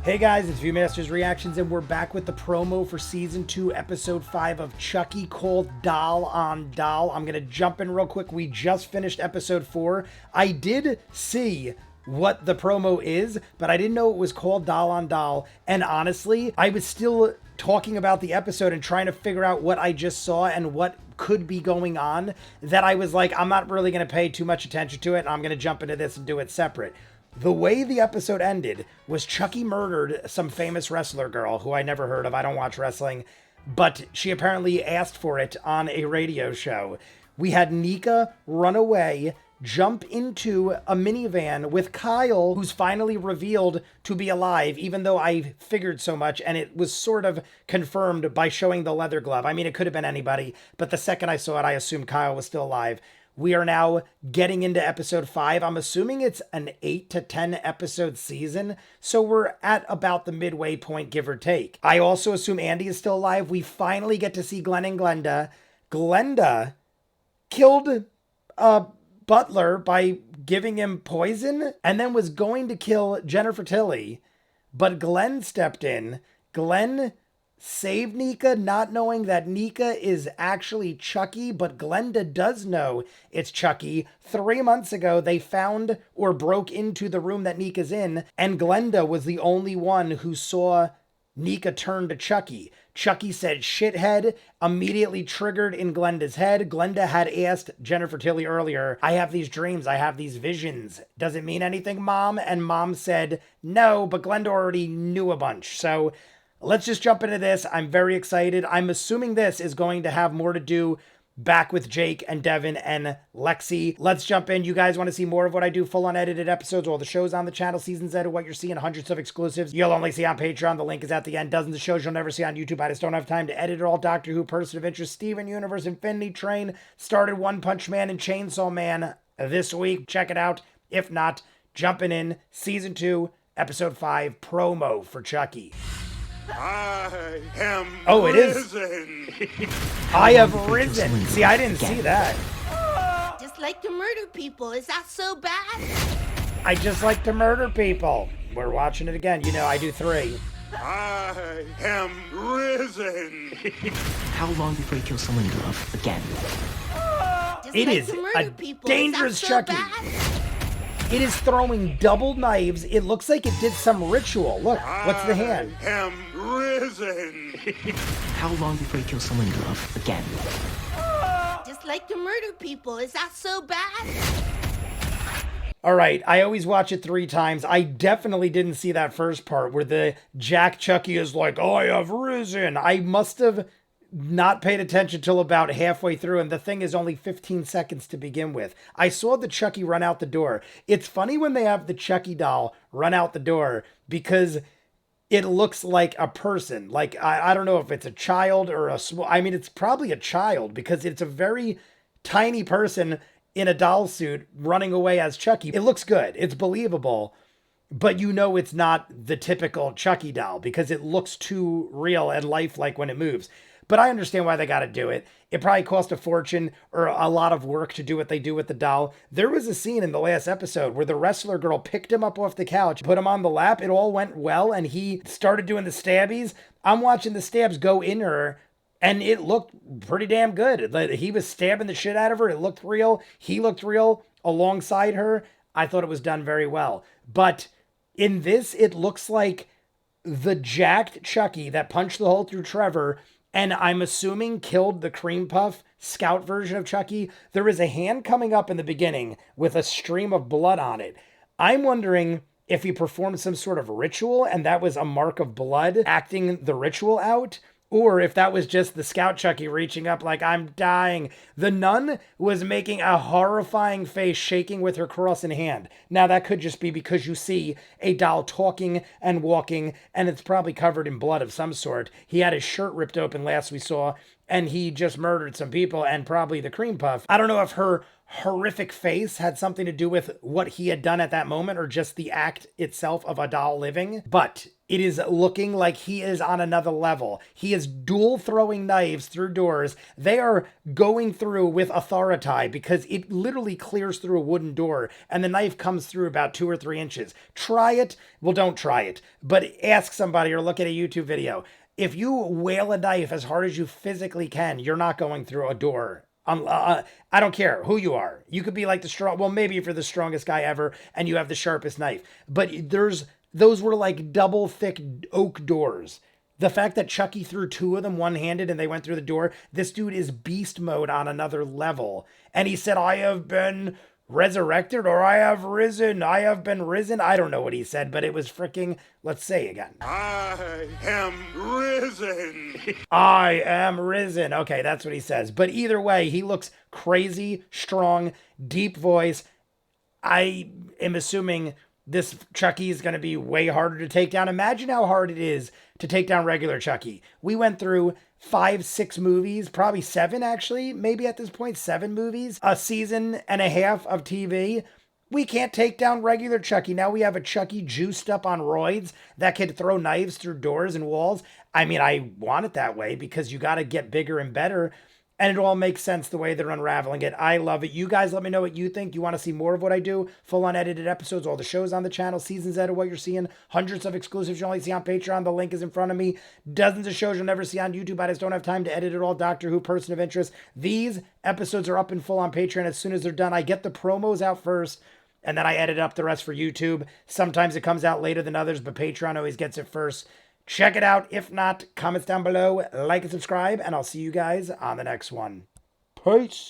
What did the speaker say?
Hey guys, it's ViewMasters Reactions, and we're back with the promo for Season 2, Episode 5 of Chucky, called Doll on Doll. I'm going to jump in real quick. We just finished Episode 4. I did see what the promo is, but I didn't know it was called Doll on Doll. And honestly, I was still talking about the episode and trying to figure out what I just saw and what could be going on, that I was like, I'm not really going to pay too much attention to it, and I'm going to jump into this and do it separate. The way the episode ended was Chucky murdered some famous wrestler girl who I never heard of. I don't watch wrestling, but she apparently asked for it on a radio show. We had Nika run away, jump into a minivan with Kyle, who's finally revealed to be alive, even though I figured so much, and it was sort of confirmed by showing the leather glove. I mean, it could have been anybody, but the second I saw it, I assumed Kyle was still alive. We are now getting into episode 5. I'm assuming it's an 8 to 10 episode season, so we're at about the midway point, give or take. I also assume Andy is still alive. We finally get to see Glenn and Glenda. Glenda killed Butler by giving him poison and then was going to kill Jennifer Tilly, but Glenn stepped in. Glenn saved Nika, not knowing that Nika is actually Chucky, but Glenda does know it's Chucky. 3 months ago, they found or broke into the room that Nika's in, and Glenda was the only one who saw Nika turn to Chucky. Chucky said shithead, immediately triggered in Glenda's head. Glenda had asked Jennifer Tilly earlier, I have these dreams, I have these visions. Does it mean anything, Mom? And Mom said no, but Glenda already knew a bunch. So let's just jump into this. I'm very excited. I'm assuming this is going to have more to do back with Jake and Devin and Lexi. Let's jump in. You guys want to see more of what I do, full unedited episodes, all the shows on the channel, seasons edited, what you're seeing, hundreds of exclusives you'll only see on Patreon. The link is at the end. Dozens of shows you'll never see on YouTube. I just don't have time to edit it all. Doctor Who, Person of Interest, Steven Universe, Infinity Train, started One Punch Man and Chainsaw Man this week. Check it out. If not, jumping in. Season 2, Episode 5, promo for Chucky. I am it risen. is. I have risen. See, I didn't see that. Just like to murder people. Is that so bad? I just like to murder people. We're watching it again. You know, I do 3. I am risen. How long before you kill someone you love again? Just It like is to murder a people. dangerous Is that so Chucky. bad? It is throwing double knives. It looks like it did some ritual. Look, what's the hand? I am risen. How long before you kill someone you love again? Just like to murder people. Is that so bad? All right, I always watch it 3 times. I definitely didn't see that first part where the Jack Chucky is like, I have risen. I must have not paid attention till about halfway through, and the thing is only 15 seconds to begin with. I saw the Chucky run out the door. It's funny when they have the Chucky doll run out the door because it looks like a person. Like, I don't know if it's a child or a small, I mean, it's probably a child because it's a very tiny person in a doll suit running away as Chucky. It looks good. It's believable. But you know it's not the typical Chucky doll because it looks too real and lifelike when it moves. But I understand why they got to do it. It probably cost a fortune or a lot of work to do what they do with the doll. There was a scene in the last episode where the wrestler girl picked him up off the couch, put him on the lap. It all went well, and he started doing the stabbies. I'm watching the stabs go in her, and it looked pretty damn good. He was stabbing the shit out of her. It looked real. He looked real alongside her. I thought it was done very well. But in this, it looks like the jacked Chucky that punched the hole through Trevor and I'm assuming killed the cream puff scout version of Chucky. There is a hand coming up in the beginning with a stream of blood on it. I'm wondering if he performed some sort of ritual and that was a mark of blood acting the ritual out, or if that was just the scout Chucky reaching up like, I'm dying. The nun was making a horrifying face, shaking with her cross in hand. Now, that could just be because you see a doll talking and walking, and it's probably covered in blood of some sort. He had his shirt ripped open last we saw, and he just murdered some people, and probably the cream puff. I don't know if her horrific face had something to do with what he had done at that moment, or just the act itself of a doll living, but It is looking like he is on another level. He is dual throwing knives through doors. They are going through with authority because it literally clears through a wooden door and the knife comes through about 2 or 3 inches. Try it. Well, don't try it, but ask somebody or look at a YouTube video. If you whale a knife as hard as you physically can, you're not going through a door. I don't care who you are. You could be like well, maybe if you're the strongest guy ever and you have the sharpest knife, but those were like double thick oak doors. The fact that Chucky threw 2 of them one-handed and they went through the door, this dude is beast mode on another level. And he said, I have been resurrected or I have risen. I have been risen. I don't know what he said, but it was freaking, let's say again. I am risen. I am risen. Okay, that's what he says. But either way, he looks crazy, strong, deep voice. I am assuming this Chucky is going to be way harder to take down. Imagine how hard it is to take down regular Chucky. We went through 5, 6 movies, probably 7 actually, maybe at this point 7 movies, a season and a half of TV. We can't take down regular Chucky. Now we have a Chucky juiced up on roids that can throw knives through doors and walls. I mean, I want it that way because you got to get bigger and better. And it all makes sense the way they're unraveling it. I love it. You guys let me know what you think. You want to see more of what I do? Full unedited episodes, all the shows on the channel, seasons out of what you're seeing, hundreds of exclusives you only see on Patreon. The link is in front of me. Dozens of shows you'll never see on YouTube. I just don't have time to edit it all. Doctor Who, Person of Interest. These episodes are up in full on Patreon. As soon as they're done, I get the promos out first, and then I edit up the rest for YouTube. Sometimes it comes out later than others, but Patreon always gets it first. Check it out. If not, comments down below, like and subscribe, and I'll see you guys on the next one. Peace.